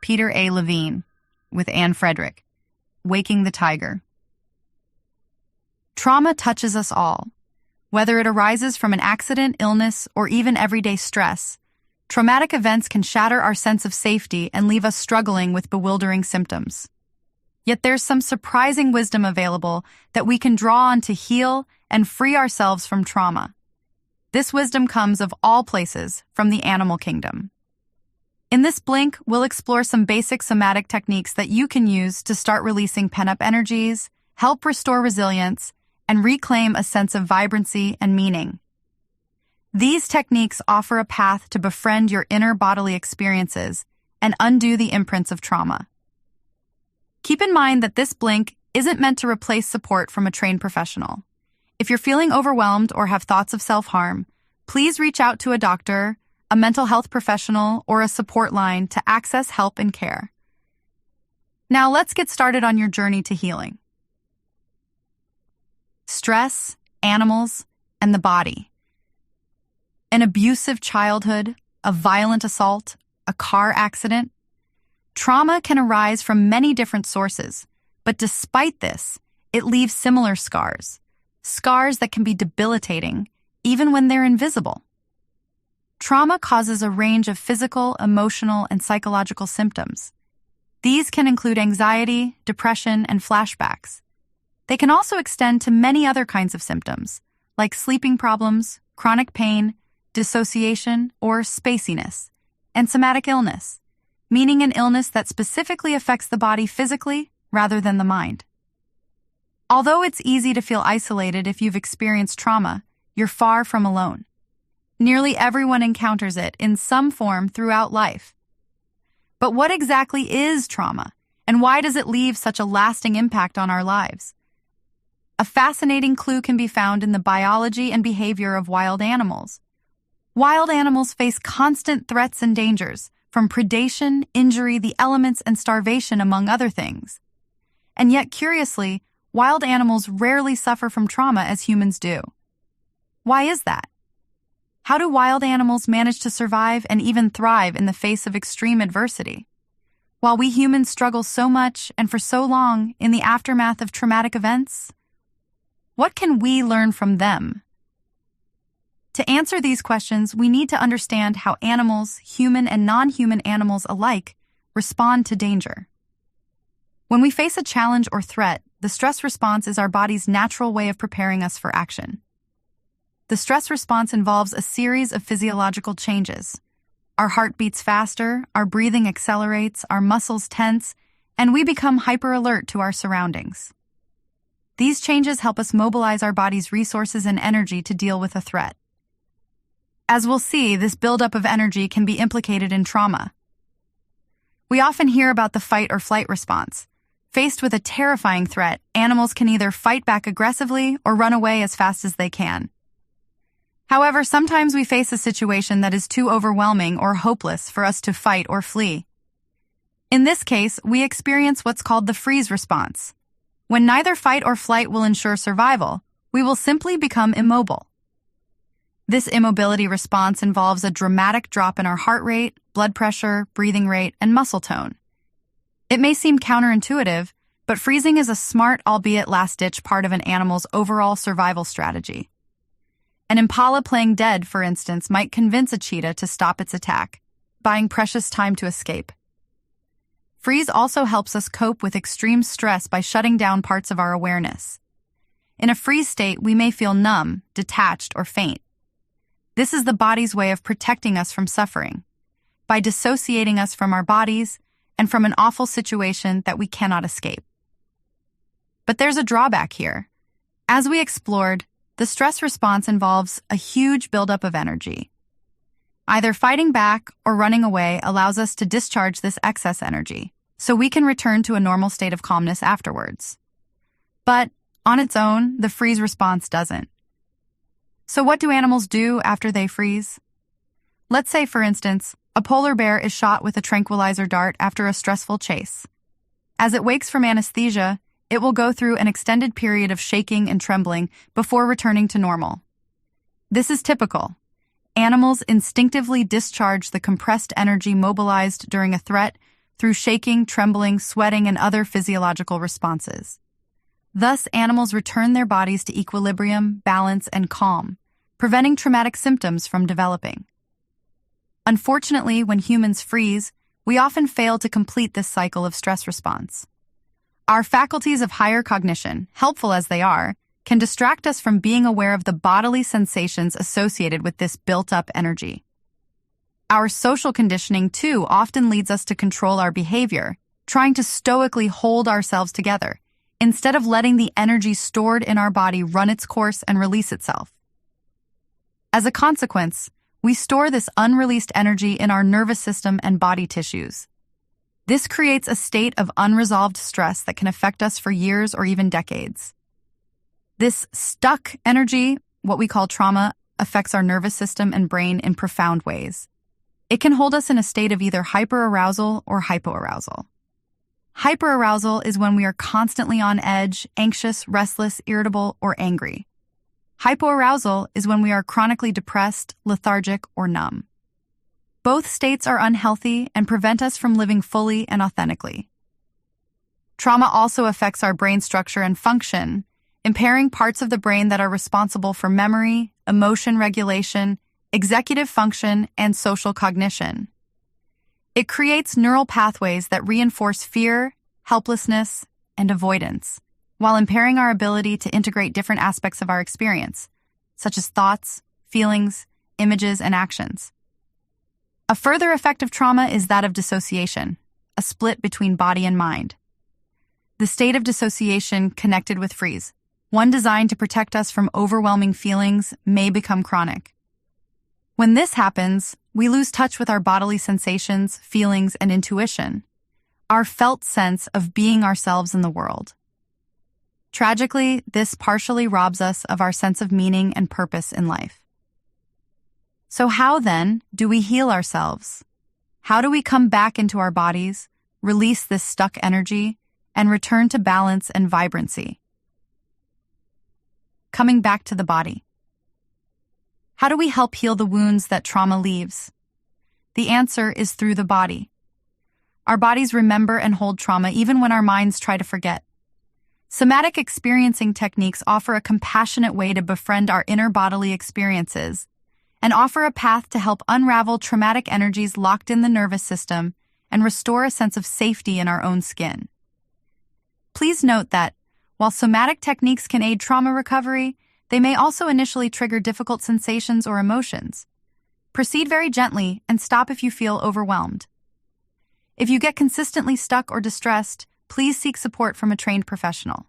Peter A. Levine with Ann Frederick, Waking the Tiger. Trauma touches us all. Whether it arises from an accident, illness, or even everyday stress, traumatic events can shatter our sense of safety and leave us struggling with bewildering symptoms. Yet there's some surprising wisdom available that we can draw on to heal and free ourselves from trauma. This wisdom comes of all places, from the animal kingdom. In this blink, we'll explore some basic somatic techniques that you can use to start releasing pent-up energies, help restore resilience, and reclaim a sense of vibrancy and meaning. These techniques offer a path to befriend your inner bodily experiences and undo the imprints of trauma. Keep in mind that this blink isn't meant to replace support from a trained professional. If you're feeling overwhelmed or have thoughts of self-harm, please reach out to a doctor, a mental health professional, or a support line to access help and care. Now let's get started on your journey to healing. Stress, animals, and the body. An abusive childhood, a violent assault, a car accident. Trauma can arise from many different sources, but despite this, it leaves similar scars. Scars that can be debilitating, even when they're invisible. Trauma causes a range of physical, emotional, and psychological symptoms. These can include anxiety, depression, and flashbacks. They can also extend to many other kinds of symptoms, like sleeping problems, chronic pain, dissociation, or spaciness, and somatic illness, meaning an illness that specifically affects the body physically rather than the mind. Although it's easy to feel isolated if you've experienced trauma, you're far from alone. Nearly everyone encounters it in some form throughout life. But what exactly is trauma, and why does it leave such a lasting impact on our lives? A fascinating clue can be found in the biology and behavior of wild animals. Wild animals face constant threats and dangers, from predation, injury, the elements, and starvation, among other things. And yet, curiously, wild animals rarely suffer from trauma as humans do. Why is that? How do wild animals manage to survive and even thrive in the face of extreme adversity? While we humans struggle so much and for so long in the aftermath of traumatic events, what can we learn from them? To answer these questions, we need to understand how animals, human and non-human animals alike, respond to danger. When we face a challenge or threat, the stress response is our body's natural way of preparing us for action. The stress response involves a series of physiological changes. Our heart beats faster, our breathing accelerates, our muscles tense, and we become hyper-alert to our surroundings. These changes help us mobilize our body's resources and energy to deal with a threat. As we'll see, this buildup of energy can be implicated in trauma. We often hear about the fight or flight response. Faced with a terrifying threat, animals can either fight back aggressively or run away as fast as they can. However, sometimes we face a situation that is too overwhelming or hopeless for us to fight or flee. In this case, we experience what's called the freeze response. When neither fight or flight will ensure survival, we will simply become immobile. This immobility response involves a dramatic drop in our heart rate, blood pressure, breathing rate, and muscle tone. It may seem counterintuitive, but freezing is a smart, albeit last-ditch part of an animal's overall survival strategy. An impala playing dead, for instance, might convince a cheetah to stop its attack, buying precious time to escape. Freeze also helps us cope with extreme stress by shutting down parts of our awareness. In a freeze state, we may feel numb, detached, or faint. This is the body's way of protecting us from suffering, by dissociating us from our bodies and from an awful situation that we cannot escape. But there's a drawback here. As we explored, the stress response involves a huge buildup of energy. Either fighting back or running away allows us to discharge this excess energy, so we can return to a normal state of calmness afterwards. But on its own, the freeze response doesn't. So what do animals do after they freeze? Let's say, for instance, a polar bear is shot with a tranquilizer dart after a stressful chase. As it wakes from anesthesia, it will go through an extended period of shaking and trembling before returning to normal. This is typical. Animals instinctively discharge the compressed energy mobilized during a threat through shaking, trembling, sweating, and other physiological responses. Thus, animals return their bodies to equilibrium, balance, and calm, preventing traumatic symptoms from developing. Unfortunately, when humans freeze, we often fail to complete this cycle of stress response. Our faculties of higher cognition, helpful as they are, can distract us from being aware of the bodily sensations associated with this built-up energy. Our social conditioning, too, often leads us to control our behavior, trying to stoically hold ourselves together, instead of letting the energy stored in our body run its course and release itself. As a consequence, we store this unreleased energy in our nervous system and body tissues. This creates a state of unresolved stress that can affect us for years or even decades. This stuck energy, what we call trauma, affects our nervous system and brain in profound ways. It can hold us in a state of either hyperarousal or hypoarousal. Hyperarousal is when we are constantly on edge, anxious, restless, irritable, or angry. Hypoarousal is when we are chronically depressed, lethargic, or numb. Both states are unhealthy and prevent us from living fully and authentically. Trauma also affects our brain structure and function, impairing parts of the brain that are responsible for memory, emotion regulation, executive function, and social cognition. It creates neural pathways that reinforce fear, helplessness, and avoidance, while impairing our ability to integrate different aspects of our experience, such as thoughts, feelings, images, and actions. A further effect of trauma is that of dissociation, a split between body and mind. The state of dissociation connected with freeze, one designed to protect us from overwhelming feelings, may become chronic. When this happens, we lose touch with our bodily sensations, feelings, and intuition, our felt sense of being ourselves in the world. Tragically, this partially robs us of our sense of meaning and purpose in life. So how, then, do we heal ourselves? How do we come back into our bodies, release this stuck energy, and return to balance and vibrancy? Coming back to the body. How do we help heal the wounds that trauma leaves? The answer is through the body. Our bodies remember and hold trauma even when our minds try to forget. Somatic experiencing techniques offer a compassionate way to befriend our inner bodily experiences and offer a path to help unravel traumatic energies locked in the nervous system and restore a sense of safety in our own skin. Please note that, while somatic techniques can aid trauma recovery, they may also initially trigger difficult sensations or emotions. Proceed very gently and stop if you feel overwhelmed. If you get consistently stuck or distressed, please seek support from a trained professional.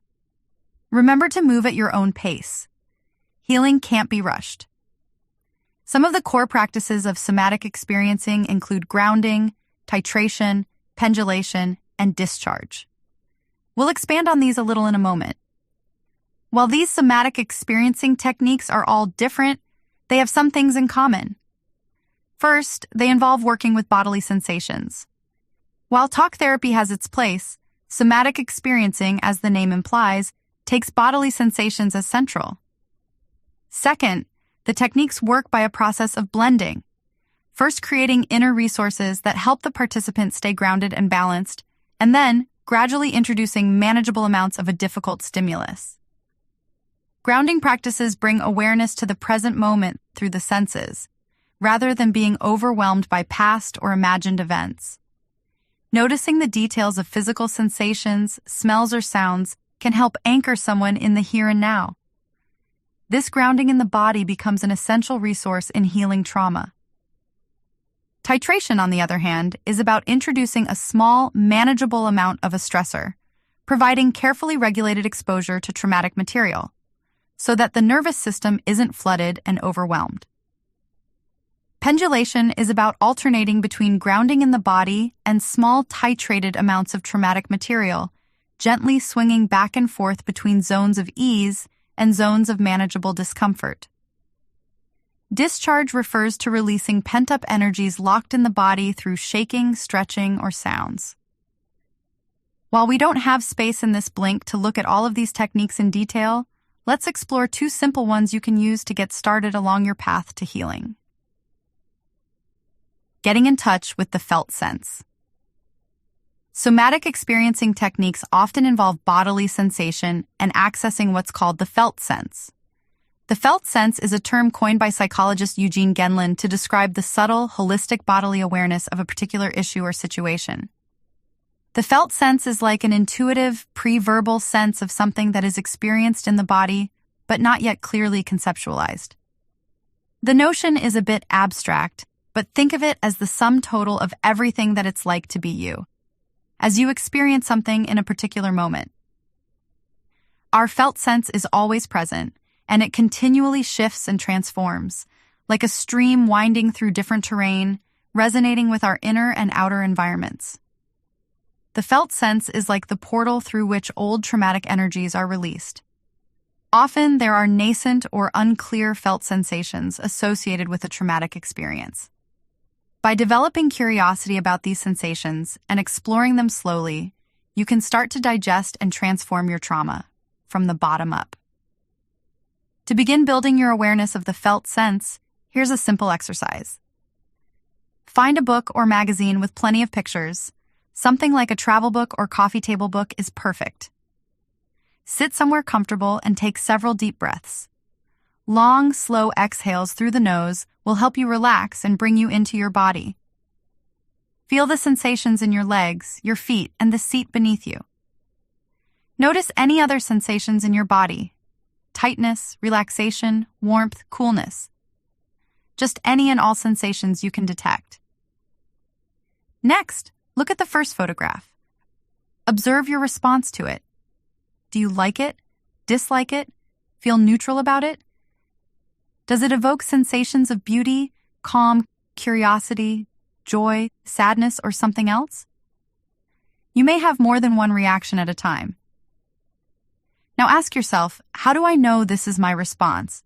Remember to move at your own pace. Healing can't be rushed. Some of the core practices of somatic experiencing include grounding, titration, pendulation, and discharge. We'll expand on these a little in a moment. While these somatic experiencing techniques are all different, they have some things in common. First, they involve working with bodily sensations. While talk therapy has its place, somatic experiencing, as the name implies, takes bodily sensations as central. Second, the techniques work by a process of blending, first creating inner resources that help the participant stay grounded and balanced, and then gradually introducing manageable amounts of a difficult stimulus. Grounding practices bring awareness to the present moment through the senses, rather than being overwhelmed by past or imagined events. Noticing the details of physical sensations, smells, or sounds can help anchor someone in the here and now. This grounding in the body becomes an essential resource in healing trauma. Titration, on the other hand, is about introducing a small, manageable amount of a stressor, providing carefully regulated exposure to traumatic material, so that the nervous system isn't flooded and overwhelmed. Pendulation is about alternating between grounding in the body and small titrated amounts of traumatic material, gently swinging back and forth between zones of ease and zones of manageable discomfort. Discharge refers to releasing pent-up energies locked in the body through shaking, stretching, or sounds. While we don't have space in this blink to look at all of these techniques in detail, let's explore two simple ones you can use to get started along your path to healing. Getting in touch with the felt sense. Somatic experiencing techniques often involve bodily sensation and accessing what's called the felt sense. The felt sense is a term coined by psychologist Eugene Gendlin to describe the subtle, holistic bodily awareness of a particular issue or situation. The felt sense is like an intuitive, pre-verbal sense of something that is experienced in the body, but not yet clearly conceptualized. The notion is a bit abstract, but think of it as the sum total of everything that it's like to be you, as you experience something in a particular moment. Our felt sense is always present, and it continually shifts and transforms, like a stream winding through different terrain, resonating with our inner and outer environments. The felt sense is like the portal through which old traumatic energies are released. Often, there are nascent or unclear felt sensations associated with a traumatic experience. By developing curiosity about these sensations and exploring them slowly, you can start to digest and transform your trauma from the bottom up. To begin building your awareness of the felt sense, here's a simple exercise. Find a book or magazine with plenty of pictures. Something like a travel book or coffee table book is perfect. Sit somewhere comfortable and take several deep breaths. Long, slow exhales through the nose will help you relax and bring you into your body. Feel the sensations in your legs, your feet, and the seat beneath you. Notice any other sensations in your body: tightness, relaxation, warmth, coolness. Just any and all sensations you can detect. Next, look at the first photograph. Observe your response to it. Do you like it? Dislike it? Feel neutral about it? Does it evoke sensations of beauty, calm, curiosity, joy, sadness, or something else? You may have more than one reaction at a time. Now ask yourself, how do I know this is my response?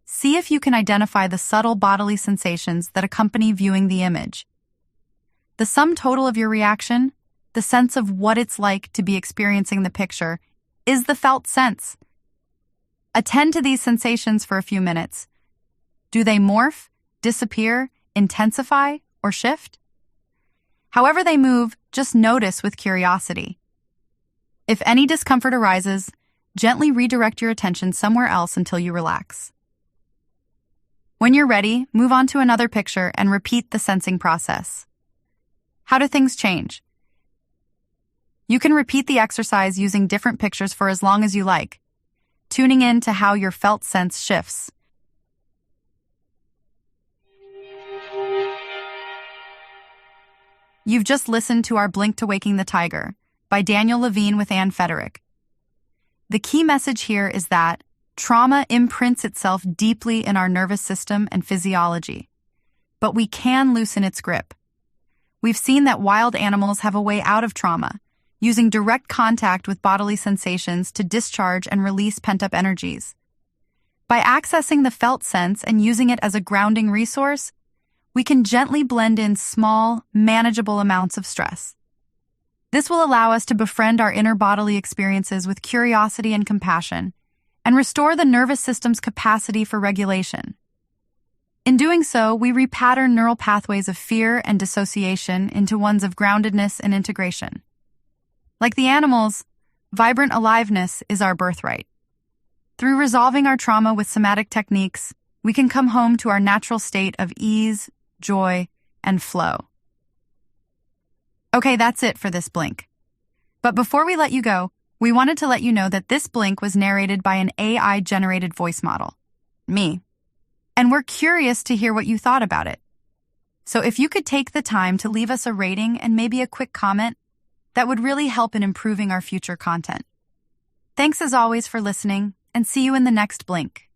See if you can identify the subtle bodily sensations that accompany viewing the image. The sum total of your reaction, the sense of what it's like to be experiencing the picture, is the felt sense. Attend to these sensations for a few minutes. Do they morph, disappear, intensify, or shift? However they move, just notice with curiosity. If any discomfort arises, gently redirect your attention somewhere else until you relax. When you're ready, move on to another picture and repeat the sensing process. How do things change? You can repeat the exercise using different pictures for as long as you like, tuning in to how your felt sense shifts. You've just listened to our Blink to Waking the Tiger by Daniel Levine with Ann Frederick. The key message here is that trauma imprints itself deeply in our nervous system and physiology, but we can loosen its grip. We've seen that wild animals have a way out of trauma, using direct contact with bodily sensations to discharge and release pent-up energies. By accessing the felt sense and using it as a grounding resource, we can gently blend in small, manageable amounts of stress. This will allow us to befriend our inner bodily experiences with curiosity and compassion, and restore the nervous system's capacity for regulation. In doing so, we repattern neural pathways of fear and dissociation into ones of groundedness and integration. Like the animals, vibrant aliveness is our birthright. Through resolving our trauma with somatic techniques, we can come home to our natural state of ease, joy, and flow. Okay, that's it for this Blink. But before we let you go, we wanted to let you know that this Blink was narrated by an AI-generated voice model, me. And we're curious to hear what you thought about it. So if you could take the time to leave us a rating and maybe a quick comment, that would really help in improving our future content. Thanks as always for listening, and see you in the next Blink.